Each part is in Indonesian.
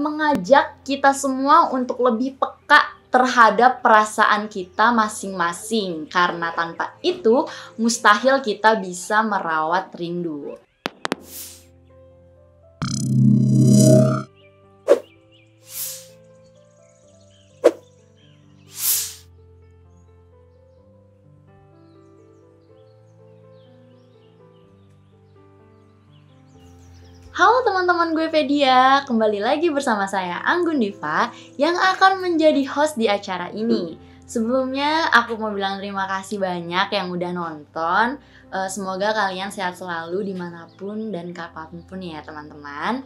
mengajak kita semua untuk lebih peka terhadap perasaan kita masing-masing. Karena tanpa itu, mustahil kita bisa merawat rindu. Halo teman-teman gue Pedia, kembali lagi bersama saya Anggun Diva yang akan menjadi host di acara ini. Sebelumnya aku mau bilang terima kasih banyak yang udah nonton. Semoga kalian sehat selalu dimanapun dan kapanpun ya teman-teman.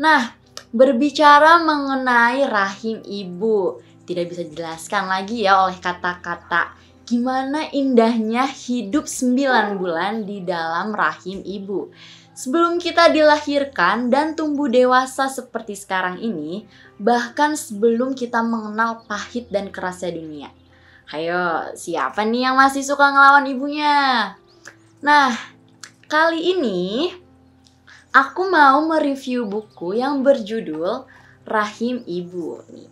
Nah, berbicara mengenai rahim ibu, tidak bisa dijelaskan lagi ya oleh kata-kata. Gimana indahnya hidup 9 bulan di dalam rahim ibu. Sebelum kita dilahirkan dan tumbuh dewasa seperti sekarang ini, bahkan sebelum kita mengenal pahit dan kerasnya dunia. Hayo, siapa nih yang masih suka ngelawan ibunya? Nah, kali ini aku mau mereview buku yang berjudul Rahim Ibu nih,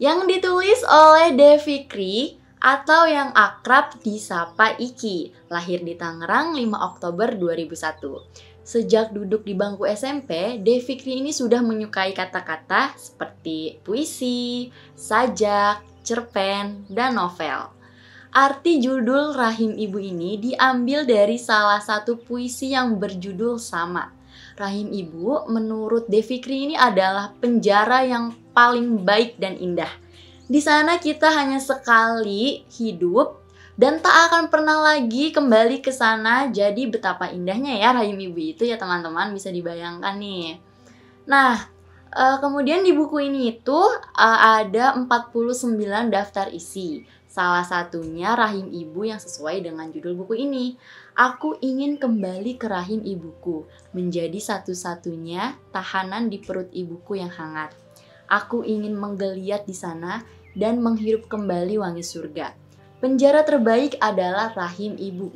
yang ditulis oleh Devi Kri atau yang akrab disapa Iki, lahir di Tangerang 5 Oktober 2001. Sejak duduk di bangku SMP, Devi Kri ini sudah menyukai kata-kata seperti puisi, sajak, cerpen, dan novel. Arti judul Rahim Ibu ini diambil dari salah satu puisi yang berjudul sama. Rahim Ibu menurut Devi Kri ini adalah penjara yang paling baik dan indah. Di sana kita hanya sekali hidup dan tak akan pernah lagi kembali ke sana. Jadi betapa indahnya ya rahim ibu itu ya teman-teman, bisa dibayangkan nih. Nah, kemudian di buku ini itu ada 49 daftar isi. Salah satunya rahim ibu yang sesuai dengan judul buku ini. Aku ingin kembali ke rahim ibuku, menjadi satu-satunya tahanan di perut ibuku yang hangat. Aku ingin menggeliat di sana dan menghirup kembali wangi surga. Penjara terbaik adalah rahim ibu.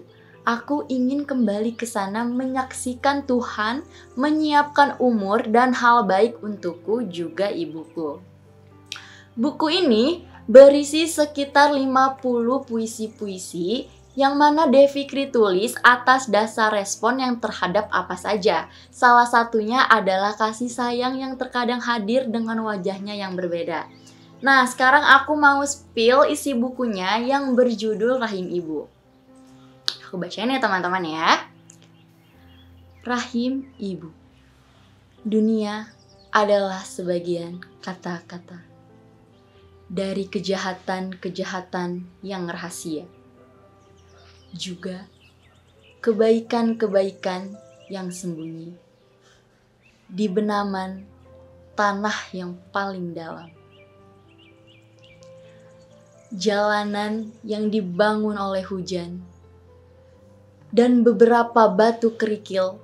Aku ingin kembali ke sana menyaksikan Tuhan menyiapkan umur dan hal baik untukku juga ibuku. Buku ini berisi sekitar 50 puisi-puisi yang mana Devi Kri tulis atas dasar respon yang terhadap apa saja. Salah satunya adalah kasih sayang yang terkadang hadir dengan wajahnya yang berbeda. Nah, sekarang aku mau spill isi bukunya yang berjudul Rahim Ibu. Aku bacain ya teman-teman ya. Rahim Ibu. Dunia adalah sebagian kata-kata dari kejahatan-kejahatan yang rahasia. Juga kebaikan-kebaikan yang sembunyi di benaman tanah yang paling dalam. Jalanan yang dibangun oleh hujan dan beberapa batu kerikil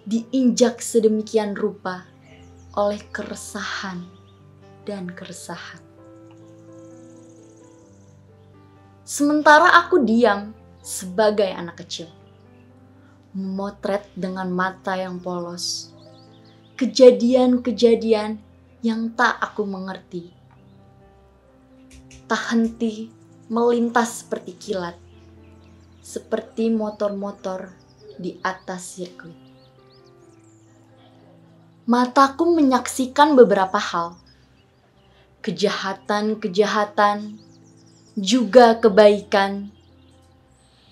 diinjak sedemikian rupa oleh keresahan dan keresahan. Sementara aku diam sebagai anak kecil, memotret dengan mata yang polos kejadian-kejadian yang tak aku mengerti. Tak henti melintas seperti kilat, seperti motor-motor di atas sirkuit. Mataku menyaksikan beberapa hal, kejahatan-kejahatan, juga kebaikan,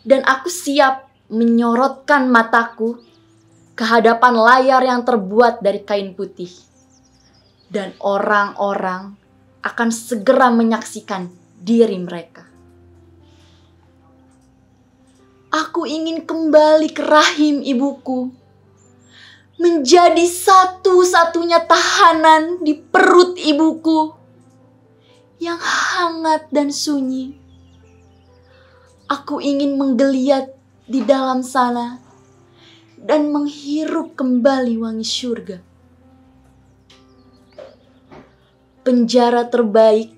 dan aku siap menyorotkan mataku ke hadapan layar yang terbuat dari kain putih, dan orang-orang akan segera menyaksikan diri mereka. Aku ingin kembali ke rahim ibuku, menjadi satu-satunya tahanan di perut ibuku yang hangat dan sunyi. Aku ingin menggeliat di dalam sana dan menghirup kembali wangi surga. Penjara terbaik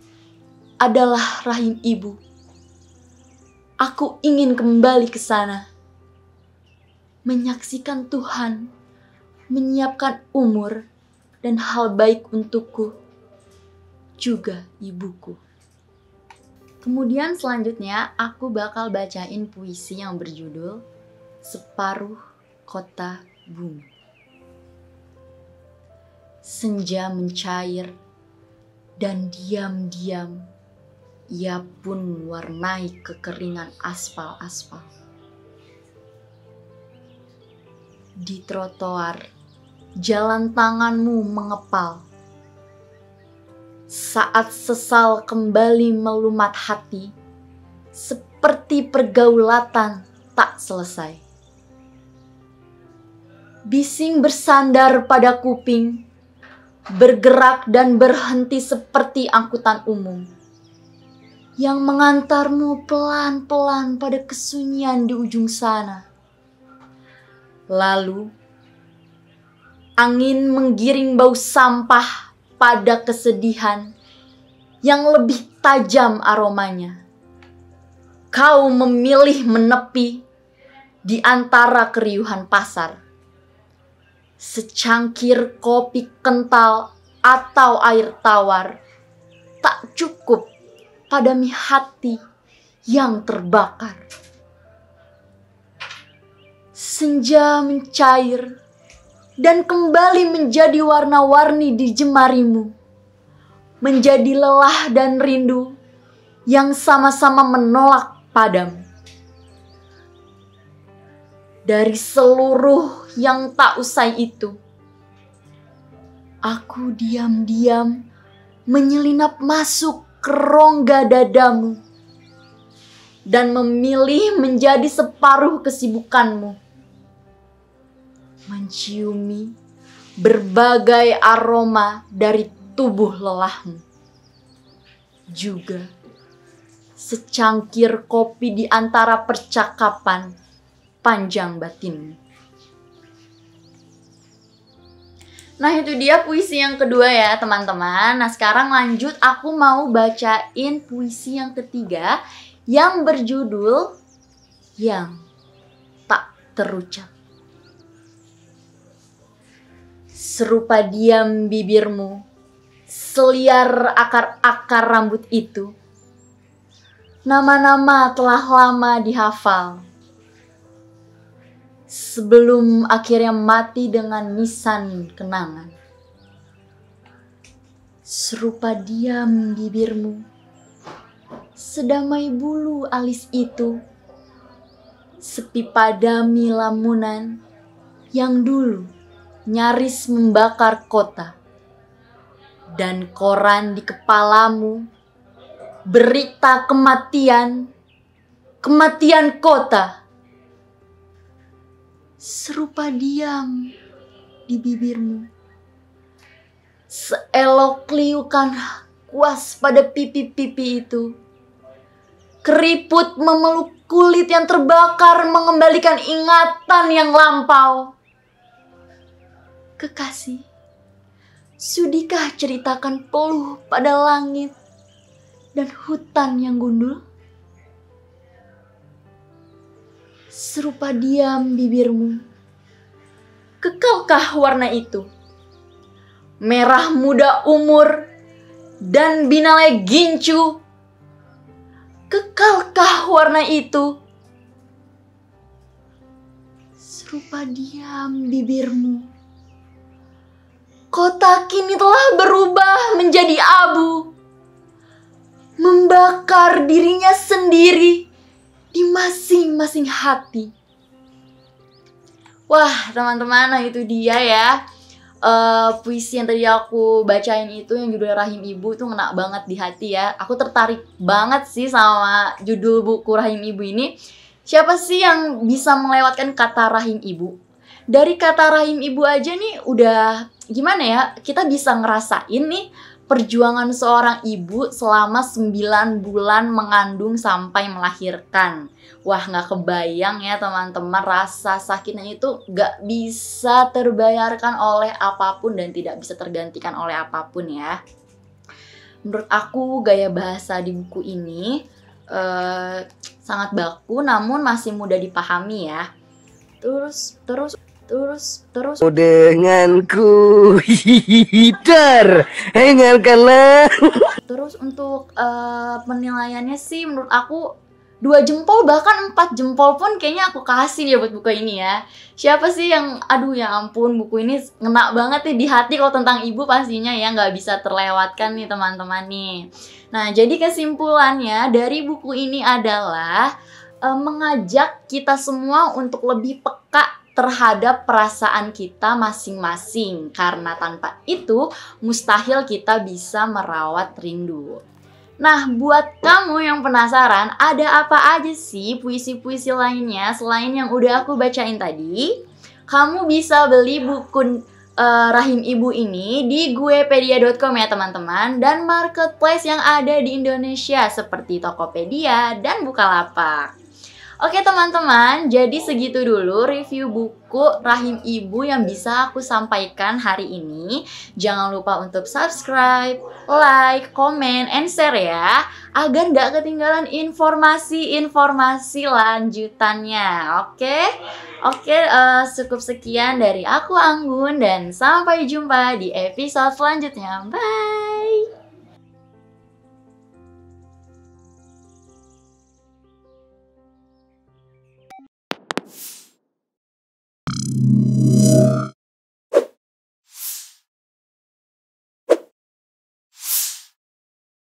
adalah rahim ibu. Aku ingin kembali ke sana, menyaksikan Tuhan menyiapkan umur dan hal baik untukku, juga ibuku. Kemudian selanjutnya aku bakal bacain puisi yang berjudul Separuh Kota Bumi. Senja mencair dan diam-diam ia pun warnai kekeringan aspal-aspal. Di trotoar, jalan tanganmu mengepal. Saat sesal kembali melumat hati, seperti pergaulatan tak selesai. Bising bersandar pada kuping, bergerak dan berhenti seperti angkutan umum yang mengantarmu pelan-pelan pada kesunyian di ujung sana. Lalu, angin menggiring bau sampah pada kesedihan yang lebih tajam aromanya. Kau memilih menepi di antara keriuhan pasar. Secangkir kopi kental atau air tawar tak cukup pada hati yang terbakar. Senja mencair dan kembali menjadi warna-warni di jemarimu, menjadi lelah dan rindu yang sama-sama menolak padam. Dari seluruh yang tak usai itu, aku diam-diam menyelinap masuk ke rongga dadamu dan memilih menjadi separuh kesibukanmu, menciumi berbagai aroma dari tubuh lelahmu. Juga secangkir kopi di antara percakapan panjang batinmu. Nah, itu dia puisi yang kedua ya teman-teman. Nah, sekarang lanjut aku mau bacain puisi yang ketiga yang berjudul Yang Tak Terucap. Serupa diam bibirmu, seliar akar-akar rambut itu. Nama-nama telah lama dihafal, sebelum akhirnya mati dengan nisan kenangan. Serupa diam bibirmu, sedamai bulu alis itu, sepi padami lamunan yang dulu nyaris membakar kota. Dan koran di kepalamu, berita kematian, kematian kota. Serupa diam di bibirmu, seelok liukan kuas pada pipi-pipi itu. Keriput memeluk kulit yang terbakar, mengembalikan ingatan yang lampau. Kekasih, sudikah ceritakan peluh pada langit dan hutan yang gundul? Serupa diam bibirmu, kekalkah warna itu? Merah muda umur dan binalai gincu, kekalkah warna itu? Serupa diam bibirmu, kota kini telah berubah menjadi abu, membakar dirinya sendiri di masing-masing hati. Wah teman-teman, nah itu dia ya puisi yang tadi aku bacain itu yang judulnya Rahim Ibu. Itu ngena banget di hati ya. Aku tertarik banget sih sama judul buku Rahim Ibu ini. Siapa sih yang bisa melewatkan kata rahim ibu? Dari kata rahim ibu aja nih udah gimana ya, kita bisa ngerasain nih perjuangan seorang ibu selama 9 bulan mengandung sampai melahirkan. Wah, nggak kebayang ya teman-teman, rasa sakitnya itu nggak bisa terbayarkan oleh apapun dan tidak bisa tergantikan oleh apapun ya. Menurut aku gaya bahasa di buku ini sangat baku namun masih mudah dipahami ya. Terus Terus denganku hider hengarkanlah. Terus untuk penilaiannya sih menurut aku 2 jempol bahkan 4 jempol pun kayaknya aku kasih ya buat buku ini ya. Siapa sih yang aduh ya ampun, buku ini ngena banget nih di hati kalau tentang ibu pastinya ya, nggak bisa terlewatkan nih teman-teman nih. Nah, jadi kesimpulannya dari buku ini adalah mengajak kita semua untuk lebih peka terhadap perasaan kita masing-masing, karena tanpa itu mustahil kita bisa merawat rindu. Nah, buat kamu yang penasaran, ada apa aja sih puisi-puisi lainnya selain yang udah aku bacain tadi? Kamu bisa beli buku Rahim Ibu ini di guepedia.com ya teman-teman, dan marketplace yang ada di Indonesia seperti Tokopedia dan Bukalapak. Oke teman-teman, jadi segitu dulu review buku Rahim Ibu yang bisa aku sampaikan hari ini. Jangan lupa untuk subscribe, like, comment, and share ya, agar nggak ketinggalan informasi-informasi lanjutannya. Oke, cukup sekian dari aku Anggun, dan sampai jumpa di episode selanjutnya. Bye!